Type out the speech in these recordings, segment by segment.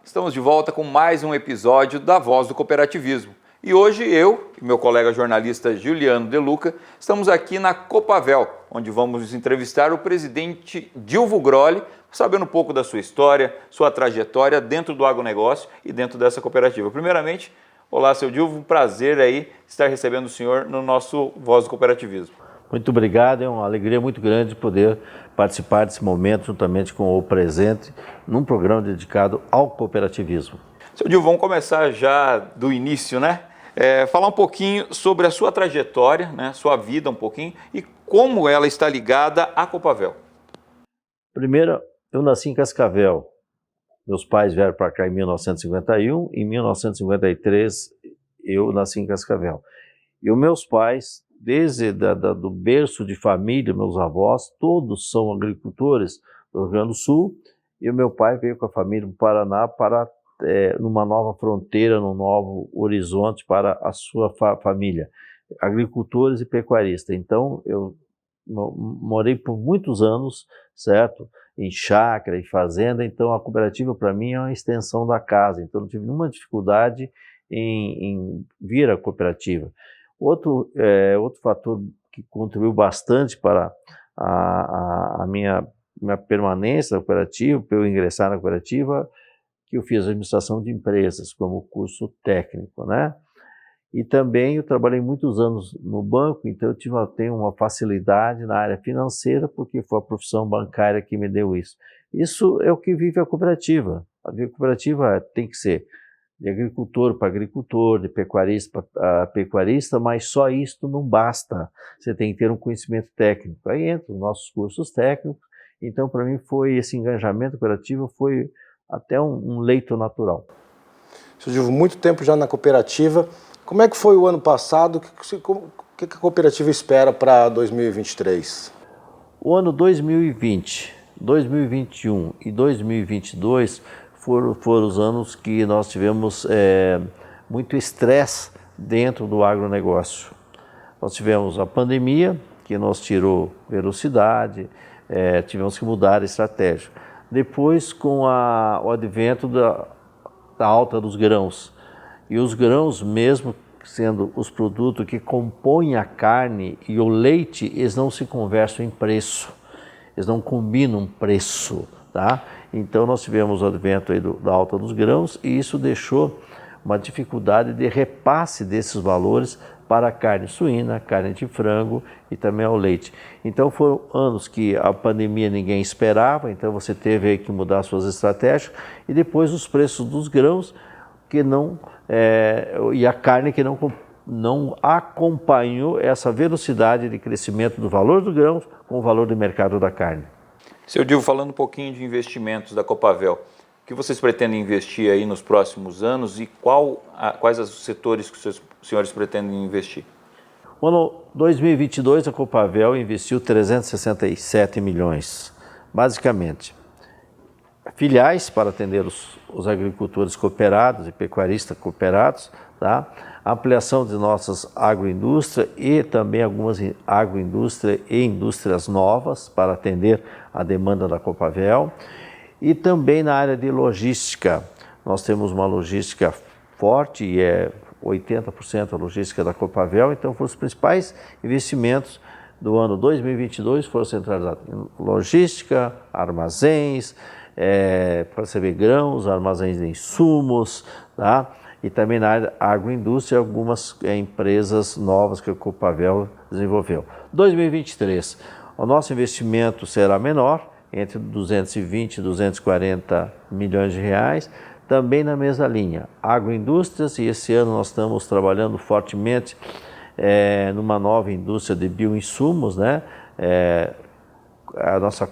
Estamos de volta com mais um episódio da Voz do Cooperativismo. E hoje eu e meu colega jornalista Juliano De Luca estamos aqui na Copavel, onde vamos entrevistar o presidente Dilvo Grolli, sabendo um pouco da sua história, sua trajetória dentro do agronegócio e dentro dessa cooperativa. Primeiramente, olá, seu Dilvo, um prazer aí estar recebendo o senhor no nosso Voz do Cooperativismo. Muito obrigado, é uma alegria muito grande poder participar desse momento juntamente com o Presente, num programa dedicado ao cooperativismo. Seu Dilvo, vamos começar já do início, né? Falar um pouquinho sobre a sua trajetória, né? Sua vida um pouquinho e como ela está ligada à Copavel. Primeiro, eu nasci em Cascavel. Meus pais vieram para cá em 1951, em 1953 eu nasci em Cascavel. E os meus pais, desde do berço de família, meus avós, todos são agricultores do Rio Grande do Sul, e o meu pai veio com a família do Paraná para numa nova fronteira, num novo horizonte para a sua família, agricultores e pecuaristas. Então, eu morei por muitos anos, certo? Em chácara, em fazenda, então a cooperativa para mim é uma extensão da casa, então não tive nenhuma dificuldade em vir à cooperativa. Outro fator que contribuiu bastante para a minha permanência na cooperativa, para eu ingressar na cooperativa, que eu fiz administração de empresas como curso técnico, né? E também eu trabalhei muitos anos no banco, então eu tenho uma facilidade na área financeira, porque foi a profissão bancária que me deu isso. Isso é o que vive a cooperativa. A cooperativa tem que ser de agricultor para agricultor, de pecuarista para pecuarista, mas só isso não basta. Você tem que ter um conhecimento técnico. Aí entra os nossos cursos técnicos. Então, para mim, esse engajamento cooperativo foi até um leito natural. Seu Dilvo, muito tempo já na cooperativa. Como é que foi o ano passado? O que a cooperativa espera para 2023? O ano 2020, 2021 e 2022 foram os anos que nós tivemos muito estresse dentro do agronegócio. Nós tivemos a pandemia, que nos tirou velocidade, tivemos que mudar a estratégia. Depois, com o advento da alta dos grãos, e os grãos, mesmo sendo os produtos que compõem a carne e o leite, eles não se conversam em preço, eles não combinam preço, tá? Então nós tivemos o advento aí da alta dos grãos e isso deixou uma dificuldade de repasse desses valores para a carne suína, carne de frango e também ao leite. Então foram anos que a pandemia ninguém esperava, então você teve aí que mudar suas estratégias e depois os preços dos grãos que e a carne que não acompanhou essa velocidade de crescimento do valor do grão com o valor de mercado da carne. Seu Dilvo, falando um pouquinho de investimentos da Copavel, o que vocês pretendem investir aí nos próximos anos e quais os setores que os senhores pretendem investir? No ano 2022, a Copavel investiu 367 milhões, basicamente. Filiais para atender os agricultores cooperados e pecuaristas cooperados, tá? A ampliação de nossas agroindústrias e também algumas agroindústrias e indústrias novas para atender a demanda da Copavel. E também na área de logística, nós temos uma logística forte e 80% a logística da Copavel, então foram os principais investimentos do ano 2022, foram centralizados em logística, armazéns, para receber grãos, armazéns de insumos, tá? E também na área agroindústria, algumas empresas novas que a Copavel desenvolveu. 2023, o nosso investimento será menor, entre 220 e 240 milhões de reais, também na mesma linha, agroindústrias, e esse ano nós estamos trabalhando fortemente numa nova indústria de bioinsumos, né? A nossa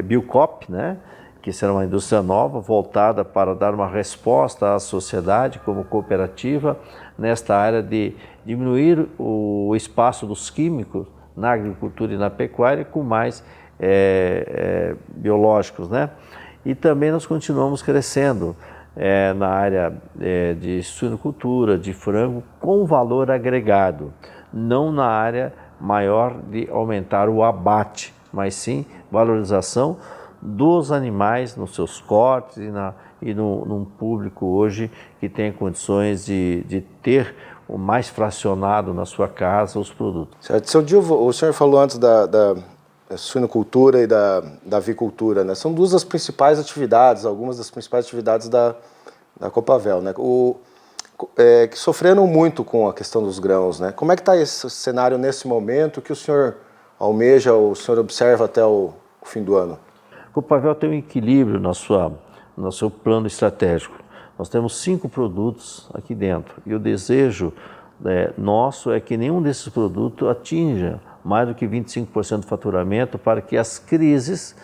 Biocop, né? Que será uma indústria nova, voltada para dar uma resposta à sociedade como cooperativa, nesta área de diminuir o espaço dos químicos na agricultura e na pecuária com mais biológicos, né? E também nós continuamos crescendo na área de suinocultura, de frango, com valor agregado, não na área maior de aumentar o abate, mas sim valorização dos animais nos seus cortes e num público hoje que tem condições de ter o mais fracionado na sua casa os produtos. Certo. Seu Dilvo, o senhor falou antes da suinocultura e da avicultura, né? São duas das principais atividades, algumas das principais atividades da Copavel, né? Que sofreram muito com a questão dos grãos, né? Como é que está esse cenário nesse momento que o senhor almeja, o senhor observa até o fim do ano? A Copavel tem um equilíbrio no seu plano estratégico. Nós temos 5 produtos aqui dentro e o desejo nosso é que nenhum desses produtos atinja mais do que 25% do faturamento para que as crises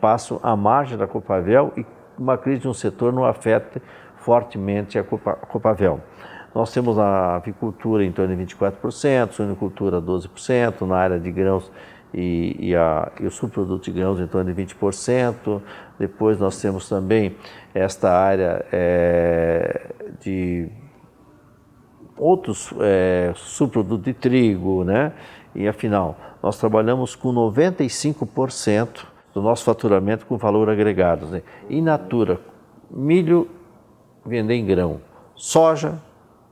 passem à margem da Copavel e uma crise de um setor não afete fortemente a Copavel. Nós temos a avicultura em torno de 24%, suinocultura 12%, na área de grãos e o subproduto de grãos em torno de 20%. Depois nós temos também esta área de outros subprodutos de trigo, né? E afinal, nós trabalhamos com 95% do nosso faturamento com valor agregado, né? In natura, milho, vender em grão, soja,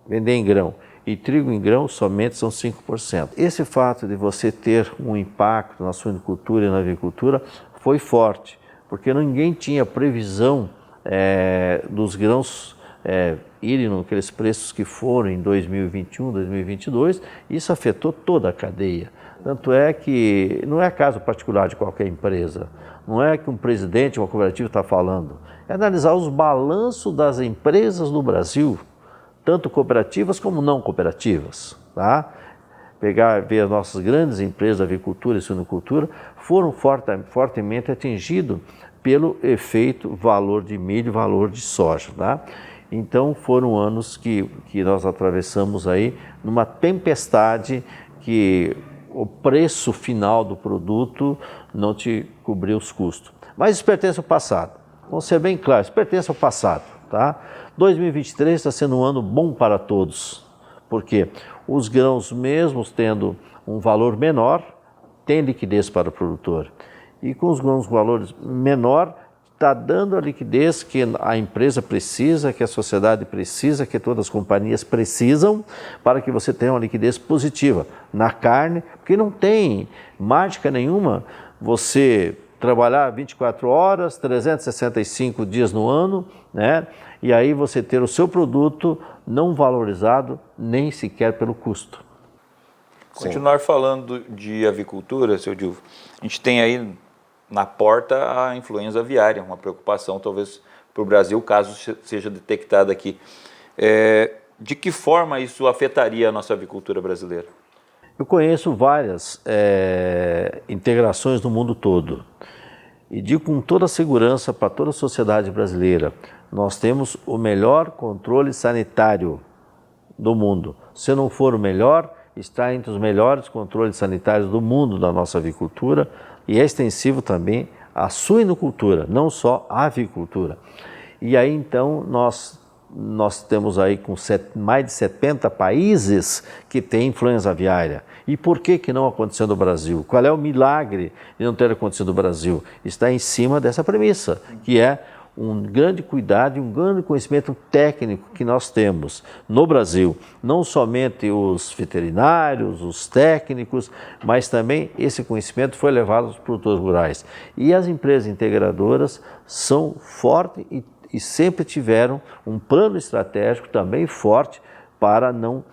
vender em grão e trigo em grão somente são 5%. Esse fato de você ter um impacto na suinocultura e na avicultura foi forte, porque ninguém tinha previsão dos grãos irem naqueles preços que foram em 2021, 2022, isso afetou toda a cadeia. Tanto é que não é caso particular de qualquer empresa, não é que um presidente de uma cooperativa está falando, é analisar os balanços das empresas no Brasil, tanto cooperativas como não cooperativas, tá? Ver as nossas grandes empresas de avicultura e suinocultura foram fortemente atingidos pelo efeito valor de milho, valor de soja, tá? Então foram anos que nós atravessamos aí numa tempestade que o preço final do produto não te cobriu os custos. Mas isso pertence ao passado, vamos ser bem claros, isso pertence ao passado, tá? 2023 está sendo um ano bom para todos, porque os grãos mesmos tendo um valor menor, tem liquidez para o produtor. E com os grãos com valores menor, está dando a liquidez que a empresa precisa, que a sociedade precisa, que todas as companhias precisam, para que você tenha uma liquidez positiva na carne, porque não tem mágica nenhuma você trabalhar 24 horas, 365 dias no ano, né? E aí você ter o seu produto não valorizado nem sequer pelo custo. Continuar falando de avicultura, seu Dilvo, a gente tem aí na porta a influenza aviária, uma preocupação talvez para o Brasil, caso seja detectada aqui. De que forma isso afetaria a nossa avicultura brasileira? Eu conheço várias integrações no mundo todo e digo com toda a segurança para toda a sociedade brasileira, nós temos o melhor controle sanitário do mundo. Se não for o melhor, está entre os melhores controles sanitários do mundo da nossa avicultura e é extensivo também à suinocultura, não só à avicultura. E aí então nós temos aí com mais de 70 países que têm influenza aviária. E por que não aconteceu no Brasil? Qual é o milagre de não ter acontecido no Brasil? Está em cima dessa premissa, que é um grande cuidado e um grande conhecimento técnico que nós temos no Brasil. Não somente os veterinários, os técnicos, mas também esse conhecimento foi levado aos produtores rurais. E as empresas integradoras são fortes e sempre tiveram um plano estratégico também forte para não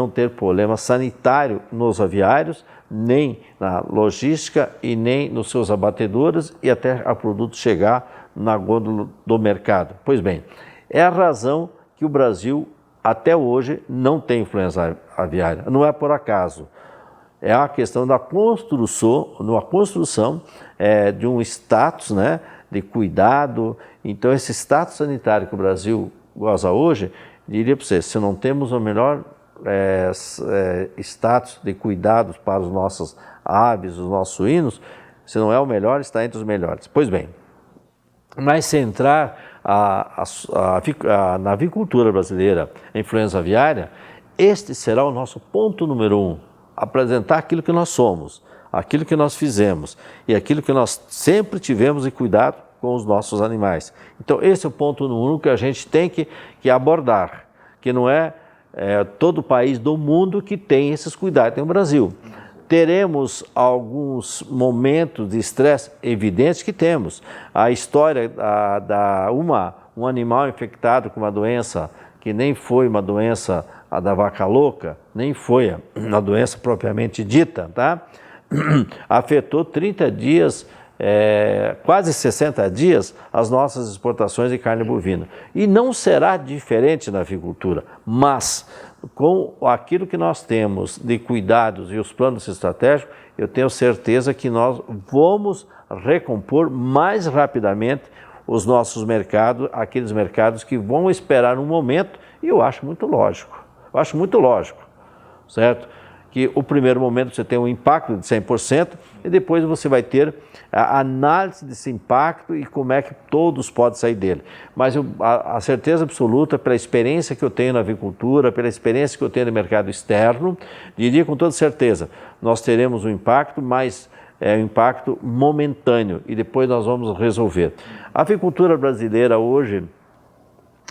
ter problema sanitário nos aviários, nem na logística e nem nos seus abatedouros e até a produto chegar na gôndola do mercado. Pois bem, é a razão que o Brasil até hoje não tem influenza aviária. Não é por acaso. É a questão da construção de um status, né, de cuidado. Então esse status sanitário que o Brasil goza hoje, diria para você, se não temos o melhor status de cuidados para os nossos aves, os nossos suínos, se não é o melhor, está entre os melhores. Pois bem, mas se entrar na avicultura brasileira, a influenza aviária, este será o nosso ponto número 1, apresentar aquilo que nós somos, aquilo que nós fizemos e aquilo que nós sempre tivemos em cuidado com os nossos animais. Então, esse é o ponto número 1 que a gente tem que abordar, que não é todo país do mundo que tem esses cuidados, tem o Brasil. Teremos alguns momentos de estresse evidentes que temos. A história um animal infectado com uma doença que nem foi uma doença a da vaca louca, nem foi uma doença propriamente dita, tá? Afetou 30 dias, quase 60 dias, as nossas exportações de carne bovina. E não será diferente na avicultura, mas com aquilo que nós temos de cuidados e os planos estratégicos, eu tenho certeza que nós vamos recompor mais rapidamente os nossos mercados, aqueles mercados que vão esperar um momento, e eu acho muito lógico, certo? Que o primeiro momento você tem um impacto de 100% e depois você vai ter a análise desse impacto e como é que todos podem sair dele. Mas a certeza absoluta, pela experiência que eu tenho na avicultura, pela experiência que eu tenho no mercado externo, diria com toda certeza, nós teremos um impacto, mas um impacto momentâneo e depois nós vamos resolver. A avicultura brasileira hoje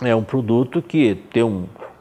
é um produto que tem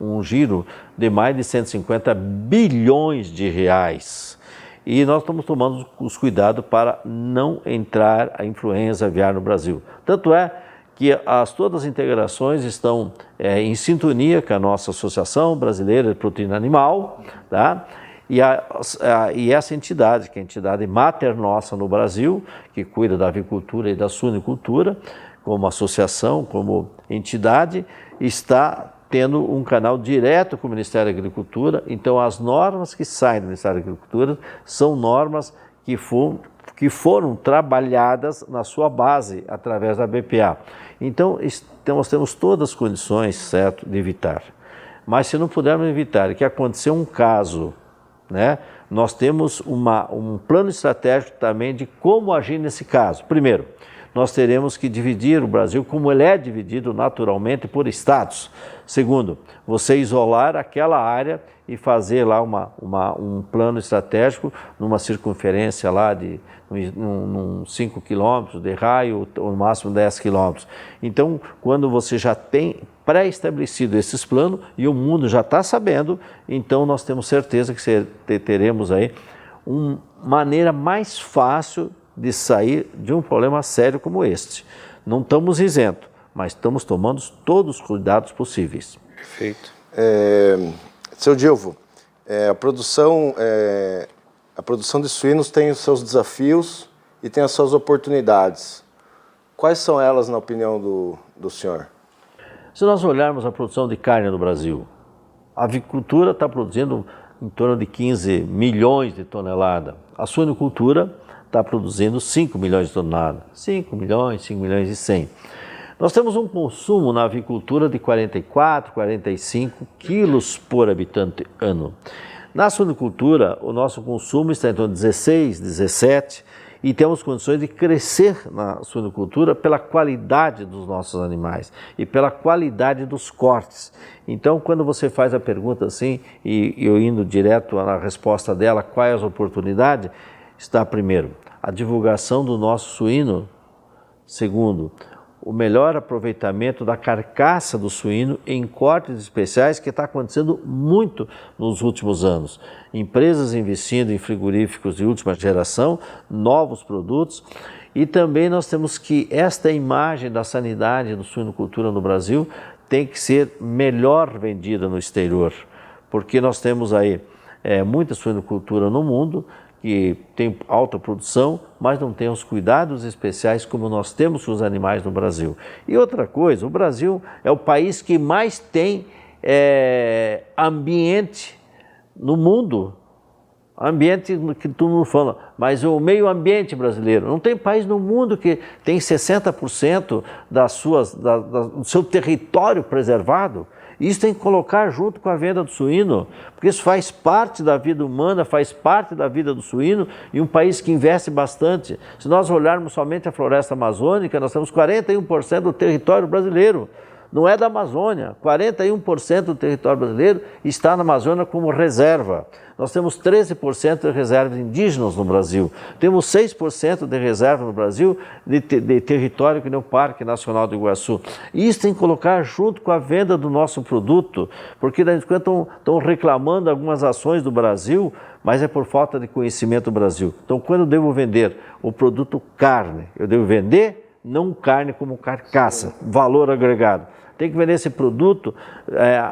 um giro de mais de 150 bilhões de reais. E nós estamos tomando os cuidados para não entrar a influenza aviar no Brasil. Tanto é que todas as integrações estão em sintonia com a nossa Associação Brasileira de Proteína Animal, tá? E essa entidade, que é a entidade mater nossa no Brasil, que cuida da avicultura e da suinicultura, como associação, como entidade, está tendo um canal direto com o Ministério da Agricultura. Então, as normas que saem do Ministério da Agricultura são normas que foram trabalhadas na sua base, através da BPA. Então, nós temos todas as condições, certo, de evitar. Mas se não pudermos evitar que aconteceu um caso, né, nós temos um plano estratégico também de como agir nesse caso. Primeiro, nós teremos que dividir o Brasil como ele é dividido naturalmente por estados. Segundo, você isolar aquela área e fazer lá um plano estratégico numa circunferência lá de 5 quilômetros de raio, ou no máximo 10 quilômetros. Então, quando você já tem pré-estabelecido esses planos e o mundo já está sabendo, então nós temos certeza que teremos aí uma maneira mais fácil de sair de um problema sério como este. Não estamos isentos, mas estamos tomando todos os cuidados possíveis. Perfeito. Seu Dilvo, a produção de suínos tem os seus desafios e tem as suas oportunidades. Quais são elas, na opinião do senhor? Se nós olharmos a produção de carne no Brasil, a avicultura está produzindo em torno de 15 milhões de toneladas. A suinicultura está produzindo 5 milhões de toneladas. 5 milhões e 100. Nós temos um consumo na avicultura de 44, 45 quilos por habitante ano. Na suinicultura, o nosso consumo está em torno de 16, 17 e temos condições de crescer na suinicultura pela qualidade dos nossos animais e pela qualidade dos cortes. Então, quando você faz a pergunta assim, e eu indo direto na resposta dela, quais as oportunidades, está primeiro, a divulgação do nosso suíno. Segundo, o melhor aproveitamento da carcaça do suíno em cortes especiais, que está acontecendo muito nos últimos anos. Empresas investindo em frigoríficos de última geração, novos produtos, e também nós temos que esta imagem da sanidade do suinocultura no Brasil tem que ser melhor vendida no exterior, porque nós temos aí muita suinocultura no mundo, que tem alta produção, mas não tem os cuidados especiais como nós temos com os animais no Brasil. E outra coisa, o Brasil é o país que mais tem ambiente no mundo, ambiente que todo mundo fala, mas o meio ambiente brasileiro. Não tem país no mundo que tem 60% do seu território preservado. Isso tem que colocar junto com a venda do suíno, porque isso faz parte da vida humana, faz parte da vida do suíno, e um país que investe bastante. Se nós olharmos somente a floresta amazônica, nós temos 41% do território brasileiro. não é da Amazônia. 41% do território brasileiro está na Amazônia como reserva. Nós temos 13% de reservas indígenas no Brasil. Temos 6% de reserva no Brasil de território que nem o Parque Nacional do Iguaçu. E isso tem que colocar junto com a venda do nosso produto, porque estão reclamando algumas ações do Brasil, mas é por falta de conhecimento do Brasil. Então, quando eu devo vender o produto carne, eu devo vender não carne como carcaça, valor agregado. Tem que vender esse produto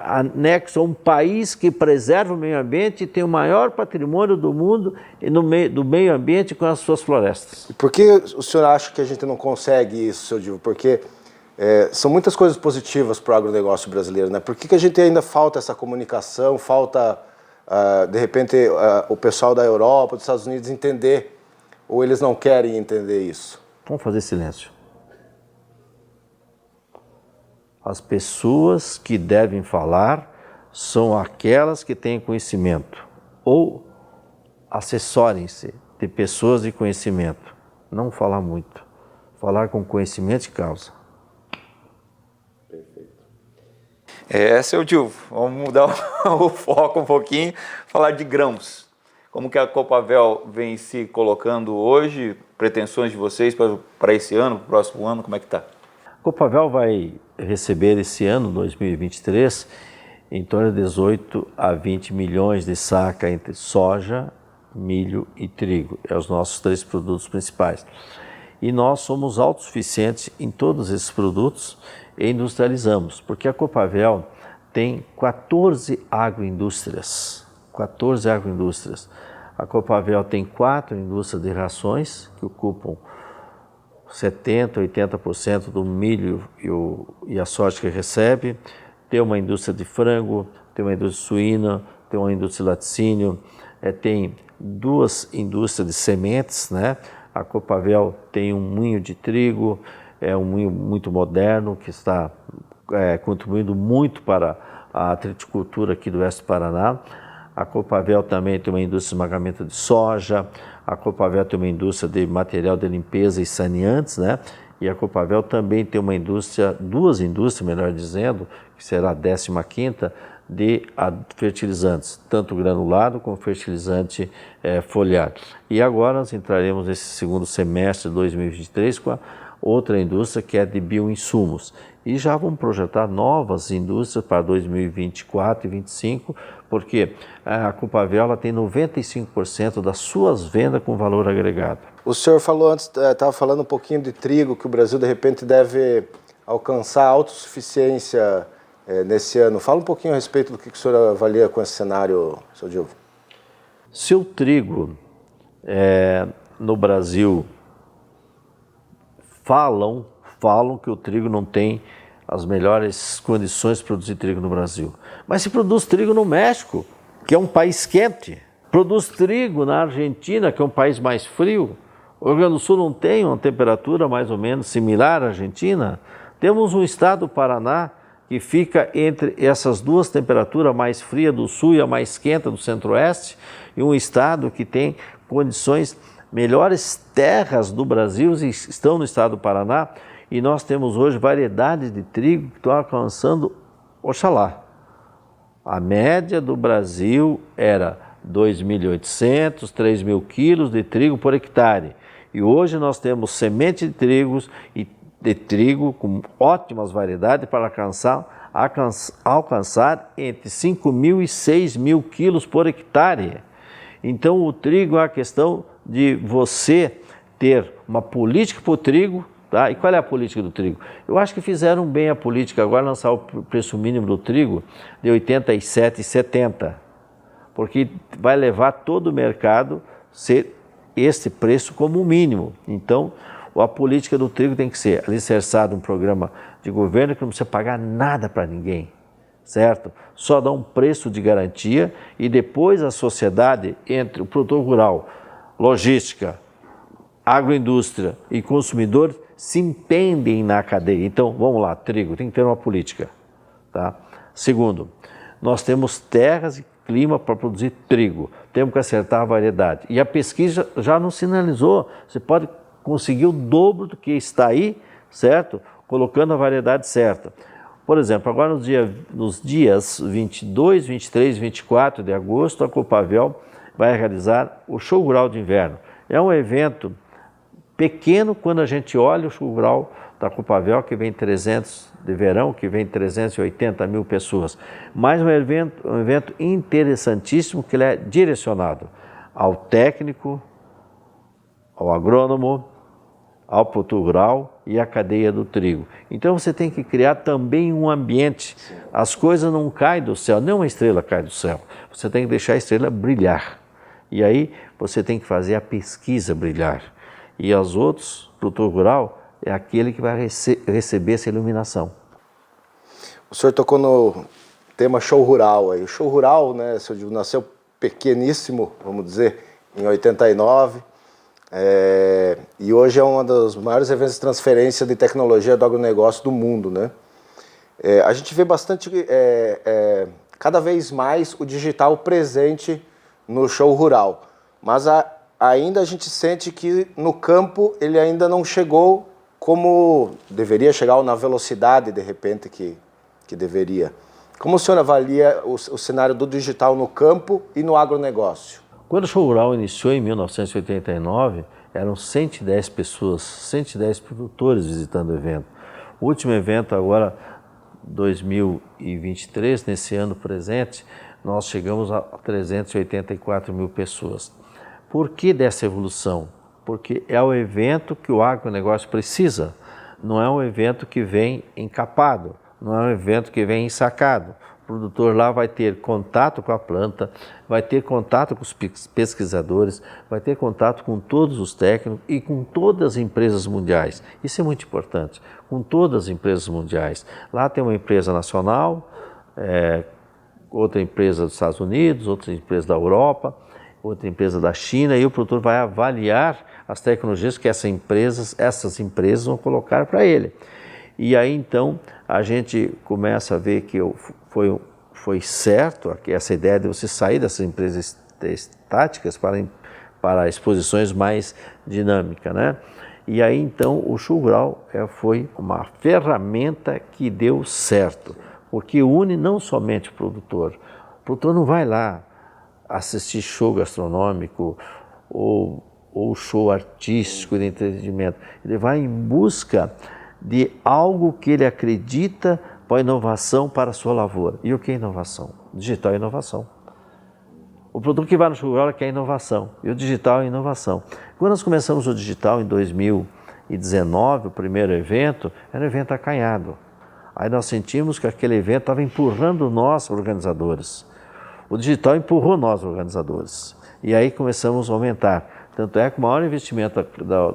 anexo a um país que preserva o meio ambiente e tem o maior patrimônio do mundo do meio ambiente com as suas florestas. E por que o senhor acha que a gente não consegue isso, seu Dilma? Porque são muitas coisas positivas para o agronegócio brasileiro, né? Por que a gente ainda falta essa comunicação, falta, de repente, o pessoal da Europa, dos Estados Unidos entender, ou eles não querem entender isso? Vamos fazer silêncio. As pessoas que devem falar são aquelas que têm conhecimento, ou acessorem-se de pessoas de conhecimento. Não falar muito, falar com conhecimento de causa. Seu Dilma, vamos mudar o foco um pouquinho, falar de grãos. Como que a Copavel vem se colocando hoje, pretensões de vocês para esse ano, para o próximo ano, como é que está? A Copavel vai receber esse ano, 2023, em torno de 18 a 20 milhões de saca entre soja, milho e trigo. É os nossos 3 produtos principais. E nós somos autossuficientes em todos esses produtos e industrializamos, porque a Copavel tem 14 agroindústrias. 14 agroindústrias. A Copavel tem 4 indústrias de rações, que ocupam 70%, 80% do milho e a soja que recebe. Tem uma indústria de frango, tem uma indústria suína, tem uma indústria de laticínio, tem 2 indústrias de sementes, né? A Copavel tem um moinho de trigo, é um moinho muito moderno que está contribuindo muito para a triticultura aqui do oeste do Paraná. A Copavel também tem uma indústria de esmagamento de soja, a Copavel tem uma indústria de material de limpeza e saneantes, né? E a Copavel também tem uma indústria, 2 indústrias, melhor dizendo, que será a 15ª, de fertilizantes, tanto granulado como fertilizante foliar. E agora nós entraremos nesse segundo semestre de 2023 com a outra indústria que é de bioinsumos. E já vamos projetar novas indústrias para 2024 e 2025, porque a Copavel ela tem 95% das suas vendas com valor agregado. O senhor falou antes, estava falando um pouquinho de trigo, que o Brasil de repente deve alcançar a autossuficiência nesse ano. Fala um pouquinho a respeito do que o senhor avalia com esse cenário, seu Dilma. Se o trigo no Brasil falam que o trigo não tem as melhores condições de produzir trigo no Brasil. Mas se produz trigo no México, que é um país quente, produz trigo na Argentina, que é um país mais frio. O Rio Grande do Sul não tem uma temperatura mais ou menos similar à Argentina. Temos um estado do Paraná que fica entre essas 2 temperaturas, a mais fria do sul e a mais quente do centro-oeste, e um estado que tem condições melhores terras do Brasil estão no estado do Paraná, e nós temos hoje variedades de trigo que estão alcançando, oxalá. A média do Brasil era 2.800, 3.000 quilos de trigo por hectare. E hoje nós temos semente de trigo com ótimas variedades para alcançar entre 5.000 e 6.000 quilos por hectare. Então o trigo é a questão de você ter uma política para o trigo, tá? E qual é a política do trigo? Eu acho que fizeram bem a política, agora lançar o preço mínimo do trigo de R$ 87,70, porque vai levar todo o mercado a ser esse preço como o mínimo. Então, a política do trigo tem que ser alicerçada um programa de governo que não precisa pagar nada para ninguém, certo? Só dá um preço de garantia e depois a sociedade, entre o produtor rural, logística, agroindústria e consumidor, se entendem na cadeia. Então, vamos lá, trigo, tem que ter uma política, tá? Segundo, nós temos terras e clima para produzir trigo, temos que acertar a variedade. E a pesquisa já nos sinalizou, você pode conseguir o dobro do que está aí, certo? Colocando a variedade certa. Por exemplo, agora nos dias 22, 23 e 24 de agosto, a Copavel vai realizar o Show Rural de Inverno. É um evento pequeno quando a gente olha o Show Rural da Copavel, que vem 300 de verão, que vem 380 mil pessoas. Mas um evento interessantíssimo, que ele é direcionado ao técnico, ao agrônomo, ao produtor rural e à cadeia do trigo. Então você tem que criar também um ambiente. As coisas não caem do céu, nem uma estrela cai do céu. Você tem que deixar a estrela brilhar. E aí você tem que fazer a pesquisa brilhar. E os outros, o produtor rural, é aquele que vai receber essa iluminação. O senhor tocou no tema show rural. Aí. O show rural, né, seu Divino, nasceu pequeníssimo, vamos dizer, em 89. E hoje é um dos maiores eventos de transferência de tecnologia do agronegócio do mundo, né? A gente vê bastante, cada vez mais o digital presente no show rural, mas ainda a gente sente que no campo ele ainda não chegou como deveria chegar, ou na velocidade de repente que deveria. Como o senhor avalia o cenário do digital no campo e no agronegócio? Quando o Show Rural iniciou em 1989, eram 110 pessoas, 110 produtores visitando o evento. O último evento agora, 2023, nesse ano presente, nós chegamos a 384 mil pessoas. Por que dessa evolução? Porque é o evento que o agronegócio precisa, não é um evento que vem encapado, não é um evento que vem ensacado. O produtor lá vai ter contato com a planta, vai ter contato com os pesquisadores, vai ter contato com todos os técnicos e com todas as empresas mundiais. Isso é muito importante, com todas as empresas mundiais. Lá tem uma empresa nacional, outra empresa dos Estados Unidos, outra empresa da Europa, outra empresa da China, e o produtor vai avaliar as tecnologias que essas empresas vão colocar para ele. E aí então a gente começa a ver que foi certo essa ideia de você sair dessas empresas estáticas para exposições mais dinâmicas, né? E aí então o Show Rural foi uma ferramenta que deu certo, porque une não somente o produtor não vai lá assistir show gastronômico ou show artístico de entretenimento, ele vai em busca de algo que ele acredita para a inovação para a sua lavoura. E o que é inovação? Digital é inovação. O produto que vai no Show Rural quer inovação, e o digital é inovação. Quando nós começamos o digital em 2019, o primeiro evento, era um evento acanhado. Aí nós sentimos que aquele evento estava empurrando nós, organizadores. O digital empurrou nós, organizadores. E aí começamos a aumentar. Tanto é que o maior investimento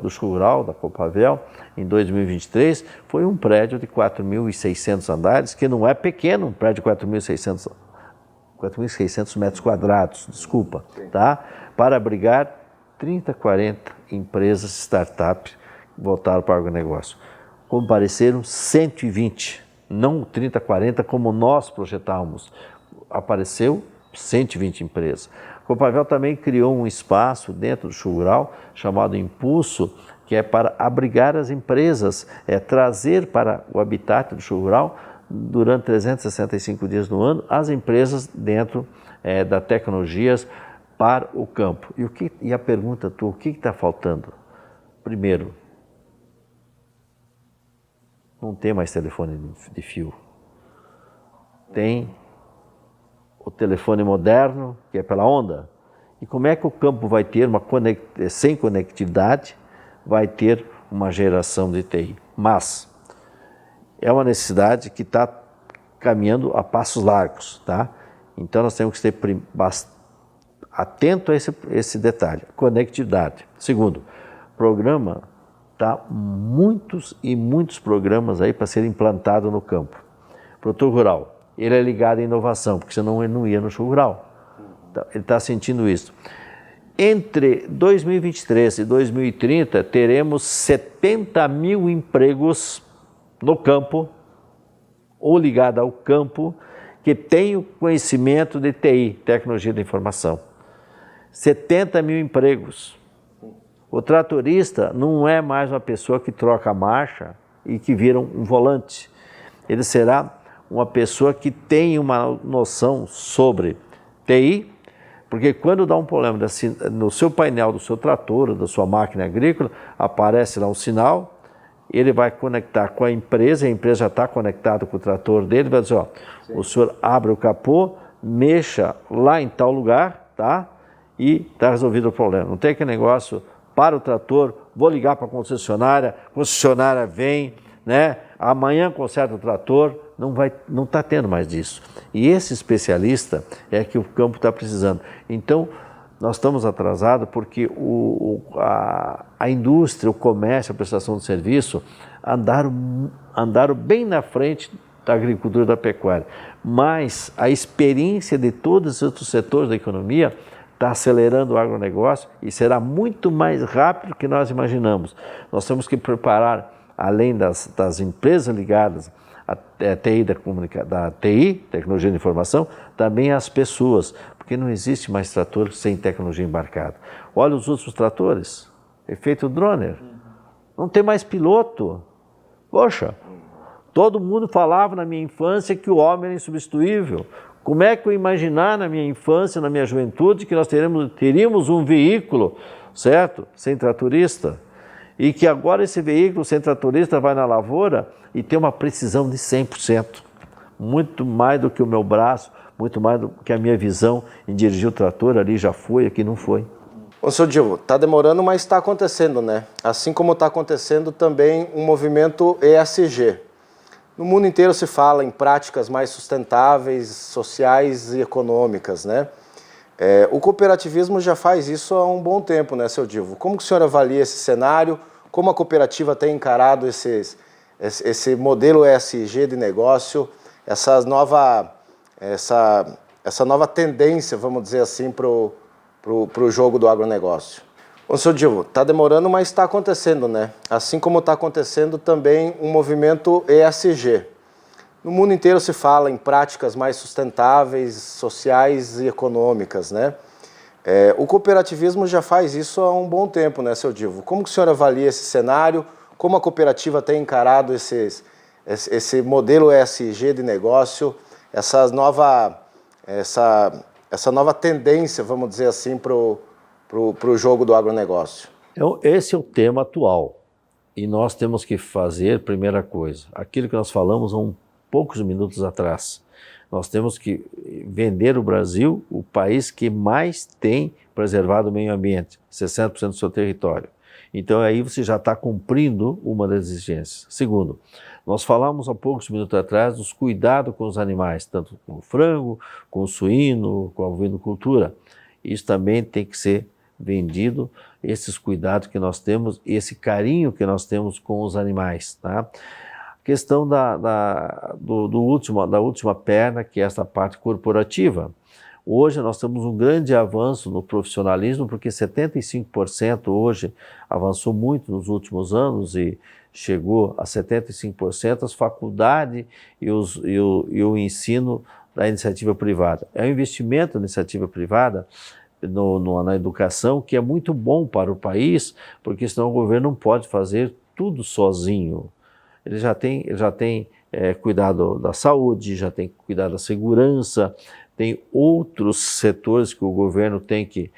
do Show Rural, da Copavel, em 2023, foi um prédio de 4.600 andares, que não é pequeno, um prédio de 4.600 metros quadrados, desculpa, tá? Para abrigar 30, 40 empresas, startups, que voltaram para o agronegócio. Compareceram 120, não 30, 40 como nós projetávamos. Apareceu 120 empresas. A Copavel também criou um espaço dentro do Show Rural chamado Impulso, que é para abrigar as empresas, trazer para o habitat do Show Rural, durante 365 dias no ano, as empresas dentro das tecnologias para o campo. E a pergunta tua, o que está faltando? Primeiro, não tem mais telefone de fio. Tem o telefone moderno, que é pela onda. E como é que o campo vai ter sem conectividade, vai ter uma geração de TI? Mas é uma necessidade que está caminhando a passos largos, tá? Então nós temos que ser atento a esse detalhe, conectividade. Segundo, programa, tá muitos programas aí para serem implantados no campo. Produtor rural, ele é ligado à inovação, porque senão ele não ia no Show Rural. Ele está sentindo isso. Entre 2023 e 2030, teremos 70 mil empregos no campo, ou ligado ao campo, que tem o conhecimento de TI, tecnologia da informação. 70 mil empregos. O tratorista não é mais uma pessoa que troca a marcha e que vira um volante. Ele será uma pessoa que tem uma noção sobre TI, porque quando dá um problema no seu painel do seu trator, da sua máquina agrícola, aparece lá um sinal, ele vai conectar com a empresa já está conectada com o trator dele, vai dizer, ó, o senhor abre o capô, mexa lá em tal lugar, tá? E está resolvido o problema. Não tem aquele negócio, para o trator, vou ligar para a concessionária vem, né? Amanhã conserta o trator, não está tendo mais disso. E esse especialista é que o campo está precisando. Então, nós estamos atrasados porque a indústria, o comércio, a prestação de serviço andaram bem na frente da agricultura e da pecuária. Mas a experiência de todos os outros setores da economia está acelerando o agronegócio e será muito mais rápido do que nós imaginamos. Nós temos que preparar, além das empresas ligadas à TI, da TI, tecnologia de informação, também as pessoas, porque não existe mais trator sem tecnologia embarcada. Olha os outros tratores, efeito Droner, não tem mais piloto. Poxa, todo mundo falava na minha infância que o homem era insubstituível. Como é que eu imaginar na minha infância, na minha juventude, que nós teríamos um veículo, certo, sem tratorista? E que agora esse veículo sem tratorista vai na lavoura e tem uma precisão de 100%. Muito mais do que o meu braço, muito mais do que a minha visão em dirigir o trator, ali já foi, aqui não foi. Ô, seu Dilma, está demorando, mas está acontecendo, né? Assim como está acontecendo também um movimento ESG. No mundo inteiro se fala em práticas mais sustentáveis, sociais e econômicas, né? O cooperativismo já faz isso há um bom tempo, né, seu Dilma? Como que o senhor avalia esse cenário? Como a cooperativa tem encarado esse modelo ESG de negócio, essa nova tendência, vamos dizer assim, para o jogo do agronegócio? Ô, seu Dilma, está demorando, mas está acontecendo, né? Assim como está acontecendo também um movimento ESG. No mundo inteiro se fala em práticas mais sustentáveis, sociais e econômicas, né? O cooperativismo já faz isso há um bom tempo, né, seu Dilma? Como que o senhor avalia esse cenário? Como a cooperativa tem encarado esse modelo ESG de negócio, essa nova tendência, vamos dizer assim, para o jogo do agronegócio? Então, esse é o tema atual. E nós temos que fazer, primeira coisa, aquilo que nós falamos há poucos minutos atrás. Nós temos que vender o Brasil, o país que mais tem preservado o meio ambiente, 60% do seu território. Então aí você já está cumprindo uma das exigências. Segundo, nós falamos há poucos minutos atrás dos cuidados com os animais, tanto com o frango, com o suíno, com a ovinocultura. Isso também tem que ser vendido, esses cuidados que nós temos, esse carinho que nós temos com os animais, tá? Questão da última perna, que é essa parte corporativa. Hoje nós temos um grande avanço no profissionalismo, porque 75% hoje avançou muito nos últimos anos e chegou a 75% as faculdades e o ensino da iniciativa privada. É um investimento da iniciativa privada na educação que é muito bom para o país, porque senão o governo não pode fazer tudo sozinho. Ele já tem cuidado da saúde, já tem cuidado da segurança, tem outros setores que o governo tem que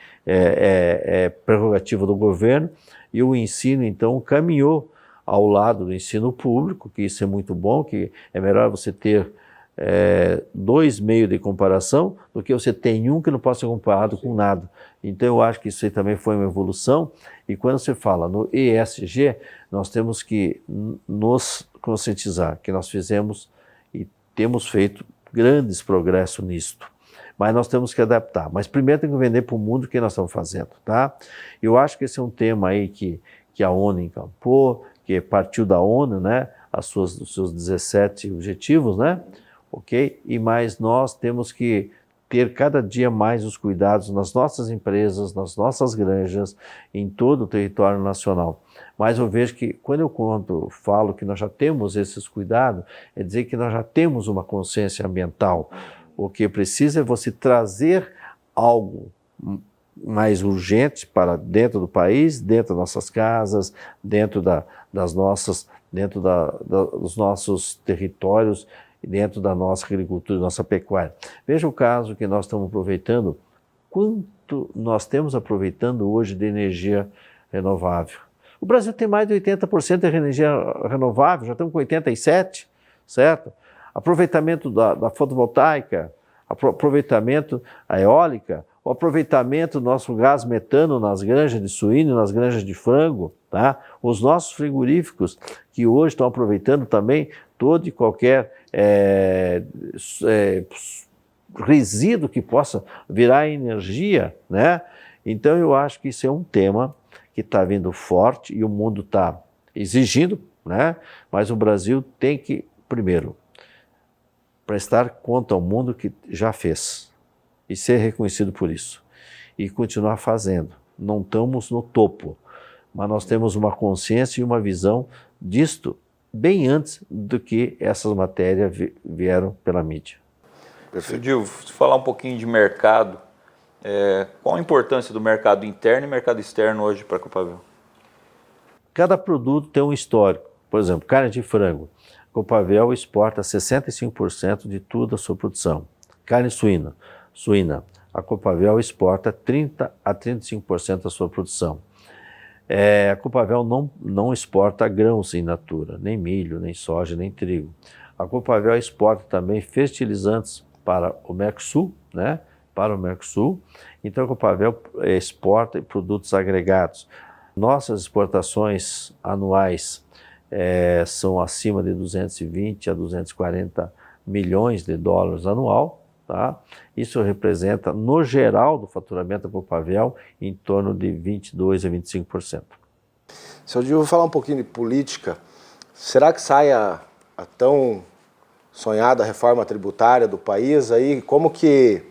prerrogativa do governo, e o ensino então caminhou ao lado do ensino público, que isso é muito bom, que é melhor você ter dois meios de comparação do que você tem um que não pode ser comparado com nada. Então eu acho que isso aí também foi uma evolução, e quando você fala no ESG, nós temos que nos conscientizar que nós fizemos e temos feito grandes progressos nisto, mas nós temos que adaptar. Mas primeiro tem que vender para o mundo o que nós estamos fazendo, tá? Eu acho que esse é um tema aí que a ONU encampou, que partiu da ONU, né? Os seus 17 objetivos, né? Ok? Mas nós temos que ter cada dia mais os cuidados nas nossas empresas, nas nossas granjas, em todo o território nacional. Mas eu vejo que quando eu falo que nós já temos esses cuidados, é dizer que nós já temos uma consciência ambiental. O que precisa é você trazer algo mais urgente para dentro do país, dentro das nossas casas, dentro dos nossos territórios, dentro da nossa agricultura, nossa pecuária. Veja o caso que nós estamos aproveitando, quanto nós temos aproveitando hoje de energia renovável. O Brasil tem mais de 80% de energia renovável, já estamos com 87%, certo? Aproveitamento da fotovoltaica, aproveitamento da eólica, o aproveitamento do nosso gás metano nas granjas de suíno, nas granjas de frango, tá? Os nossos frigoríficos que hoje estão aproveitando também todo e qualquer resíduo que possa virar energia, né? Então eu acho que isso é um tema que está vindo forte e o mundo está exigindo, né? Mas o Brasil tem que, primeiro, prestar conta ao mundo que já fez e ser reconhecido por isso e continuar fazendo. Não estamos no topo, mas nós temos uma consciência e uma visão disto bem antes do que essas matérias vieram pela mídia. Perfeito. Gil, falar um pouquinho de mercado, qual a importância do mercado interno e mercado externo hoje para a Copavel? Cada produto tem um histórico. Por exemplo, carne de frango. A Copavel exporta 65% de toda a sua produção. Carne suína. A Copavel exporta 30% a 35% da sua produção. A Copavel não exporta grãos in natura, nem milho, nem soja, nem trigo. A Copavel exporta também fertilizantes para o Mercosul, né? Para o Mercosul. Então a Copavel exporta produtos agregados. Nossas exportações anuais são acima de 220 a 240 milhões de dólares anual. Tá? Isso representa, no geral do faturamento da Copavel, em torno de 22% a 25%. Seu Gil, vou falar um pouquinho de política. Será que sai a tão sonhada reforma tributária do país? Aí, como que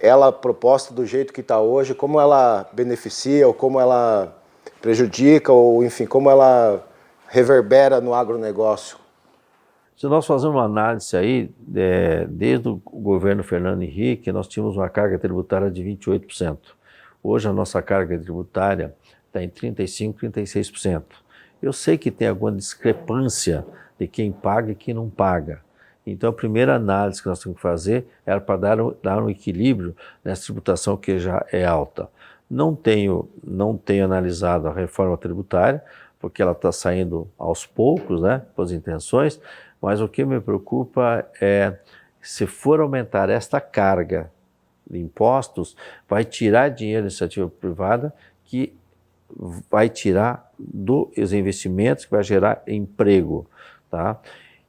ela, proposta do jeito que está hoje, como ela beneficia ou como ela prejudica ou, enfim, como ela reverbera no agronegócio? Se nós fazermos uma análise aí, desde o governo Fernando Henrique, nós tínhamos uma carga tributária de 28%. Hoje a nossa carga tributária está em 35%, 36%. Eu sei que tem alguma discrepância de quem paga e quem não paga. Então a primeira análise que nós temos que fazer era para dar um equilíbrio nessa tributação que já é alta. Não tenho analisado a reforma tributária, porque ela está saindo aos poucos, né, com as intenções, mas o que me preocupa é, se for aumentar esta carga de impostos, vai tirar dinheiro da iniciativa privada, que vai tirar dos investimentos, que vai gerar emprego. Tá?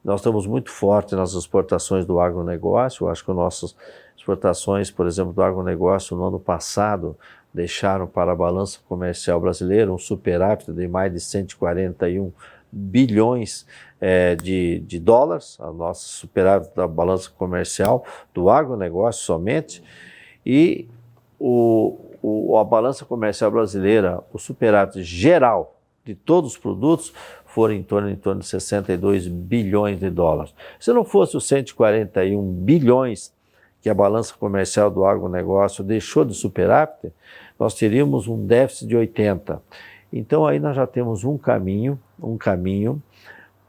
Nós estamos muito fortes nas exportações do agronegócio. Eu acho que nossas exportações, por exemplo, do agronegócio no ano passado, deixaram para a balança comercial brasileira um superávit de mais de 141 bilhões de dólares, a nossa superávit da balança comercial do agronegócio somente, e a balança comercial brasileira, o superávit geral de todos os produtos, foram em torno de 62 bilhões de dólares. Se não fosse os 141 bilhões que a balança comercial do agronegócio deixou de superávit, nós teríamos um déficit de 80. Então aí nós já temos um caminho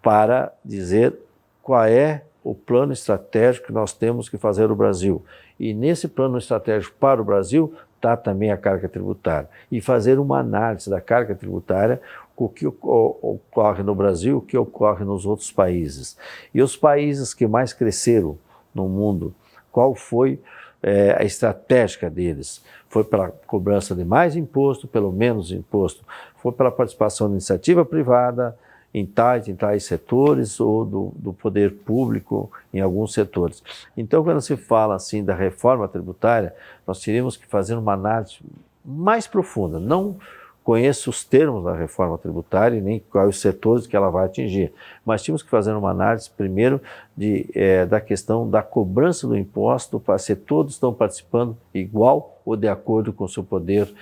para dizer qual é o plano estratégico que nós temos que fazer no Brasil. E nesse plano estratégico para o Brasil está também a carga tributária. E fazer uma análise da carga tributária, o que ocorre no Brasil, o que ocorre nos outros países. E os países que mais cresceram no mundo, qual foi a estratégia deles? Foi pela cobrança de mais imposto, pelo menos imposto? Foi pela participação da iniciativa privada em tais setores ou do poder público em alguns setores? Então, quando se fala assim da reforma tributária, nós teríamos que fazer uma análise mais profunda. Não conheço os termos da reforma tributária e nem quais os setores que ela vai atingir, mas tínhamos que fazer uma análise primeiro da questão da cobrança do imposto, para se todos estão participando igual ou de acordo com o seu poder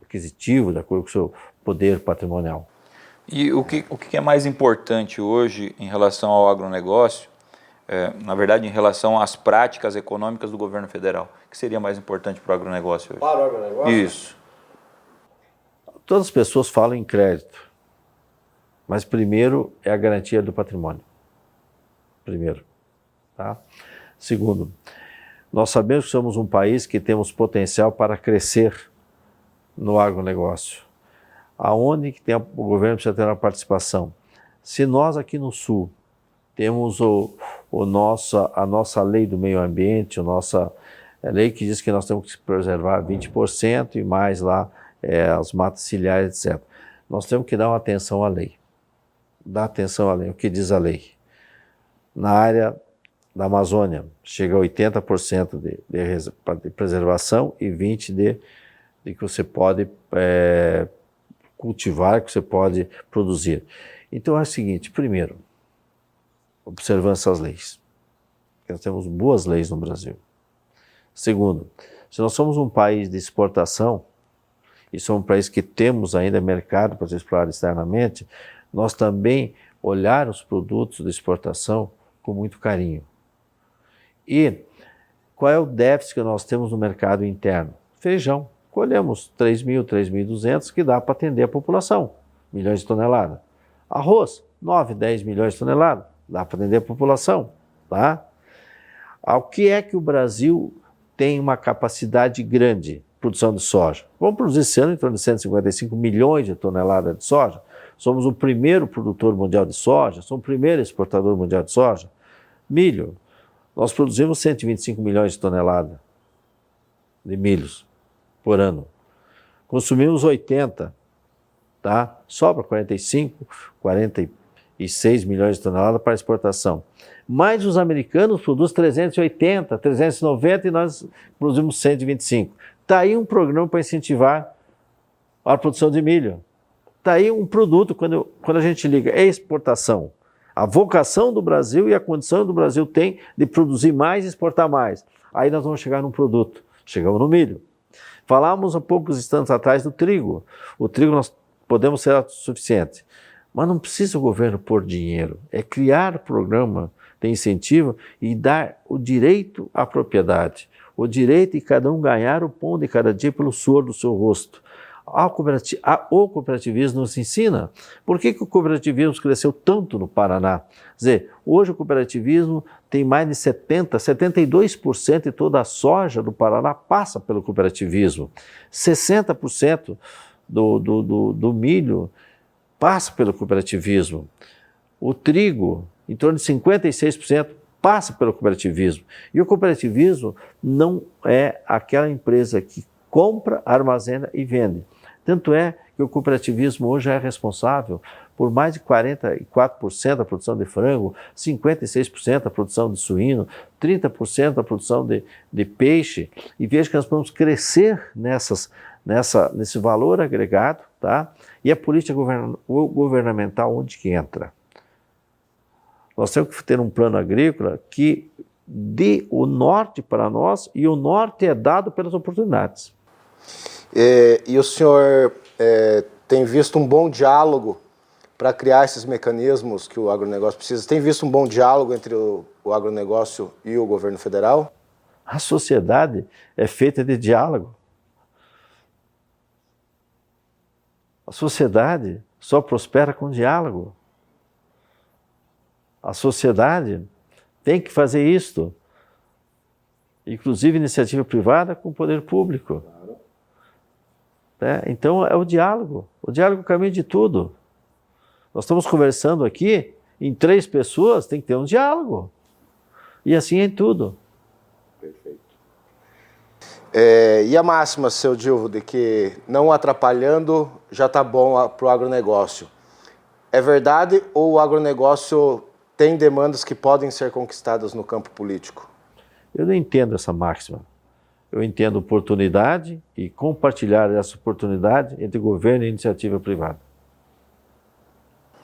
aquisitivo, de acordo com o seu poder patrimonial. E o que é mais importante hoje em relação ao agronegócio, na verdade, em relação às práticas econômicas do governo federal? O que seria mais importante para o agronegócio hoje? Para o agronegócio? Isso. Todas as pessoas falam em crédito, mas primeiro é a garantia do patrimônio. primeiro. Tá? Segundo, nós sabemos que somos um país que temos potencial para crescer no agronegócio. Aonde que tem o governo precisa ter uma participação? Se nós aqui no Sul temos a nossa lei do meio ambiente, a nossa lei que diz que nós temos que preservar 20% e mais lá as matas ciliares, etc. Nós temos que dar uma atenção à lei. Dar atenção à lei. O que diz a lei? Na área da Amazônia, chega a 80% de preservação e 20% de que você pode cultivar, que você pode produzir. Então é o seguinte, primeiro, observância às leis. Nós temos boas leis no Brasil. Segundo, se nós somos um país de exportação, e somos um país que temos ainda mercado para ser explorado externamente, nós também olhar os produtos de exportação com muito carinho. E qual é o déficit que nós temos no mercado interno? Feijão. Colhemos 3.000, 3.200 que dá para atender a população, milhões de toneladas. Arroz, 9, 10 milhões de toneladas, dá para atender a população. Tá? Ao que é que o Brasil tem uma capacidade grande de produção de soja? Vamos produzir esse ano em torno de 155 milhões de toneladas de soja. Somos o primeiro produtor mundial de soja, somos o primeiro exportador mundial de soja. Milho, nós produzimos 125 milhões de toneladas de milhos por ano. Consumimos 80, tá? Sobra 45, 46 milhões de toneladas para exportação. Mas os americanos produzem 380, 390 e nós produzimos 125. Está aí um programa para incentivar a produção de milho. Está aí um produto, quando a gente liga, é exportação. A vocação do Brasil e a condição do Brasil tem de produzir mais e exportar mais. Aí nós vamos chegar num produto. Chegamos no milho. Falávamos há poucos instantes atrás do trigo. O trigo nós podemos ser autossuficientes. Mas não precisa o governo pôr dinheiro. É criar programa de incentivo e dar o direito à propriedade. O direito de cada um ganhar o pão de cada dia pelo suor do seu rosto. O cooperativismo nos ensina. Por que o cooperativismo cresceu tanto no Paraná? Quer dizer, hoje o cooperativismo tem mais de 72% de toda a soja do Paraná passa pelo cooperativismo. 60% do milho passa pelo cooperativismo. O trigo, em torno de 56%, passa pelo cooperativismo. E o cooperativismo não é aquela empresa que compra, armazena e vende. Tanto é que o cooperativismo hoje é responsável por mais de 44% da produção de frango, 56% da produção de suíno, 30% da produção de peixe. E veja que nós vamos crescer nesse valor agregado, tá? E a política governamental onde que entra? Nós temos que ter um plano agrícola que dê o norte para nós e o norte é dado pelas oportunidades. E o senhor tem visto um bom diálogo para criar esses mecanismos que o agronegócio precisa? Tem visto um bom diálogo entre o agronegócio e o governo federal? A sociedade é feita de diálogo. A sociedade só prospera com diálogo. A sociedade tem que fazer isto, inclusive iniciativa privada com o poder público. Então é o diálogo é o caminho de tudo. Nós estamos conversando aqui, em 3 pessoas tem que ter um diálogo. E assim é em tudo. Perfeito. E a máxima, seu Dilvo, de que não atrapalhando já está bom para o agronegócio. É verdade ou o agronegócio tem demandas que podem ser conquistadas no campo político? Eu não entendo essa máxima. Eu entendo oportunidade e compartilhar essa oportunidade entre governo e iniciativa privada.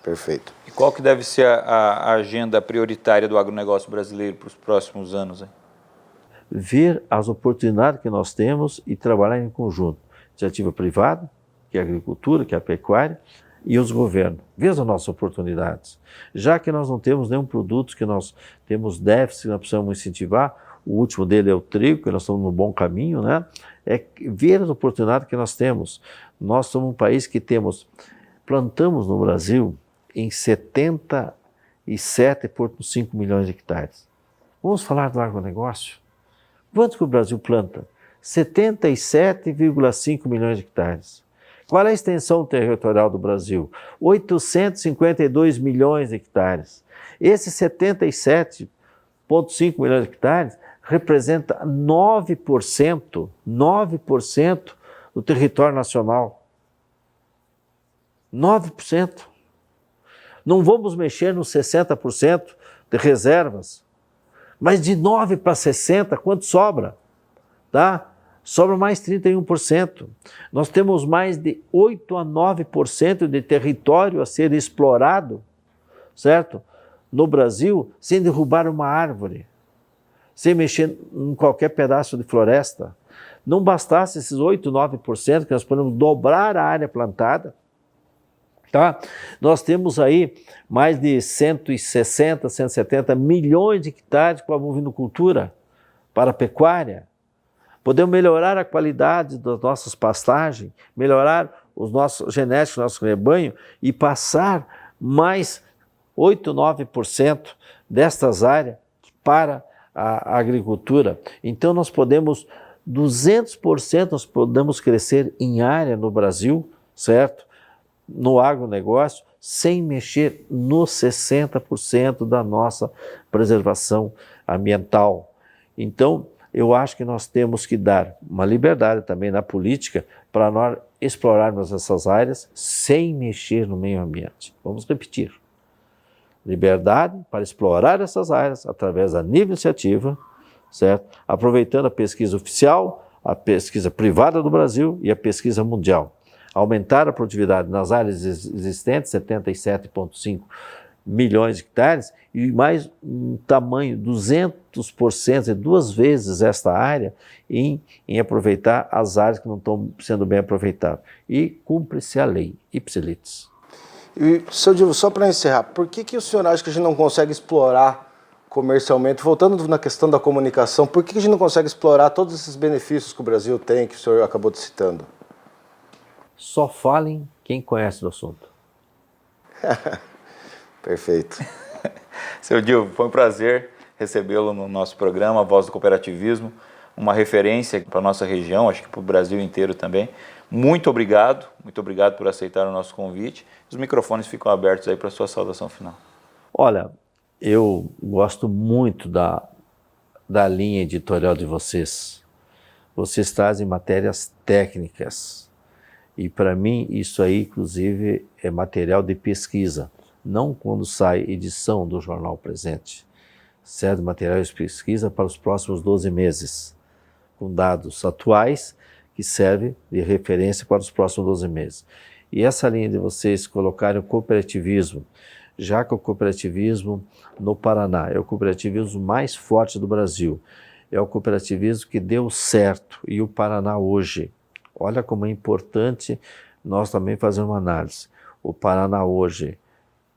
Perfeito. E qual que deve ser a agenda prioritária do agronegócio brasileiro para os próximos anos, hein? Ver as oportunidades que nós temos e trabalhar em conjunto. Iniciativa privada, que é a agricultura, que é a pecuária, e os governos. Ver as nossas oportunidades. Já que nós não temos nenhum produto que nós temos déficit, que nós precisamos incentivar, o último dele é o trigo, que nós estamos no bom caminho, né? É ver as oportunidades que nós temos. Nós somos um país que plantamos no Brasil em 70 7,5 milhões de hectares. Vamos falar do agronegócio? Quanto que o Brasil planta? 77,5 milhões de hectares. Qual é a extensão territorial do Brasil? 852 milhões de hectares. Esses 77,5 milhões de hectares representa 9% do território nacional. 9%. Não vamos mexer nos 60% de reservas, mas de 9 para 60, quanto sobra? Tá? Sobra mais 31%. Nós temos mais de 8 a 9% de território a ser explorado, certo? No Brasil, sem derrubar uma árvore, sem mexer em qualquer pedaço de floresta. Não bastasse esses 8, 9% que nós podemos dobrar a área plantada, tá? Nós temos aí mais de 160, 170 milhões de hectares para a bovinocultura, para a pecuária. Podemos melhorar a qualidade das nossas pastagens, melhorar os nossos genéticos, nosso rebanho e passar mais 8, 9% destas áreas para a agricultura. Então nós podemos, 200% nós podemos crescer em área no Brasil, certo? No agronegócio, sem mexer nos 60% da nossa preservação ambiental. Então, eu acho que nós temos que dar uma liberdade também na política para nós explorarmos essas áreas sem mexer no meio ambiente. Vamos repetir. Liberdade para explorar essas áreas através da livre iniciativa, certo? Aproveitando a pesquisa oficial, a pesquisa privada do Brasil e a pesquisa mundial. Aumentar a produtividade nas áreas existentes, 77,5 milhões de hectares, e mais um tamanho, 200%, 2 vezes esta área, em aproveitar as áreas que não estão sendo bem aproveitadas. E cumpre-se a lei, ipsilitris. E, seu Divo, só para encerrar, por que o senhor acha que a gente não consegue explorar comercialmente, voltando na questão da comunicação, por que a gente não consegue explorar todos esses benefícios que o Brasil tem, que o senhor acabou de citando? Só falem quem conhece do assunto. Perfeito. Seu Divo, foi um prazer recebê-lo no nosso programa, A Voz do Cooperativismo, uma referência para a nossa região, acho que para o Brasil inteiro também. Muito obrigado por aceitar o nosso convite. Os microfones ficam abertos aí para a sua saudação final. Olha, eu gosto muito da linha editorial de vocês. Vocês trazem matérias técnicas e para mim isso aí, inclusive, é material de pesquisa. Não quando sai edição do Jornal Presente. Serve material de pesquisa para os próximos 12 meses, com dados atuais que servem de referência para os próximos 12 meses. E essa linha de vocês colocarem o cooperativismo, já que o cooperativismo no Paraná é o cooperativismo mais forte do Brasil, é o cooperativismo que deu certo, e o Paraná hoje, olha como é importante nós também fazermos uma análise. O Paraná hoje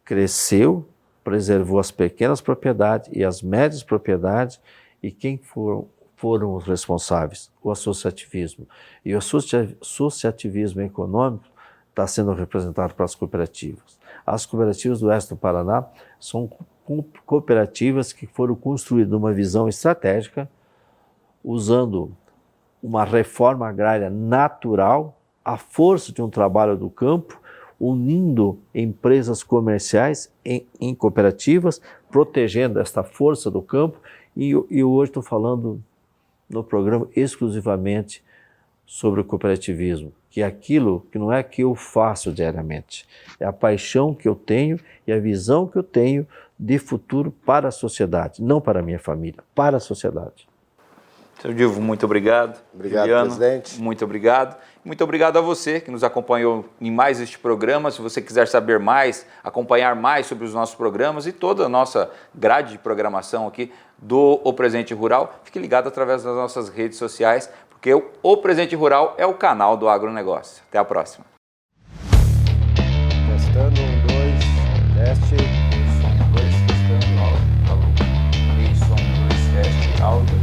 cresceu, preservou as pequenas propriedades e as médias propriedades, e quem foram os responsáveis? O associativismo. E o associativismo econômico está sendo representado pelas cooperativas. As cooperativas do oeste do Paraná são cooperativas que foram construídas numa visão estratégica, usando uma reforma agrária natural, a força de um trabalho do campo, unindo empresas comerciais em cooperativas, protegendo esta força do campo. E hoje estou falando no programa exclusivamente sobre o cooperativismo, que é aquilo que não é que eu faço diariamente, é a paixão que eu tenho e a visão que eu tenho de futuro para a sociedade, não para a minha família, para a sociedade. Seu Divo, muito obrigado. Obrigado, Juliano, presidente. Muito obrigado. Muito obrigado a você que nos acompanhou em mais este programa. Se você quiser saber mais, acompanhar mais sobre os nossos programas e toda a nossa grade de programação aqui do O Presente Rural, fique ligado através das nossas redes sociais, porque o Presente Rural é o canal do agronegócio. Até a próxima. Testando, 1, 2, teste. Som 2, testando, áudio. Alô. Som 2, teste, áudio.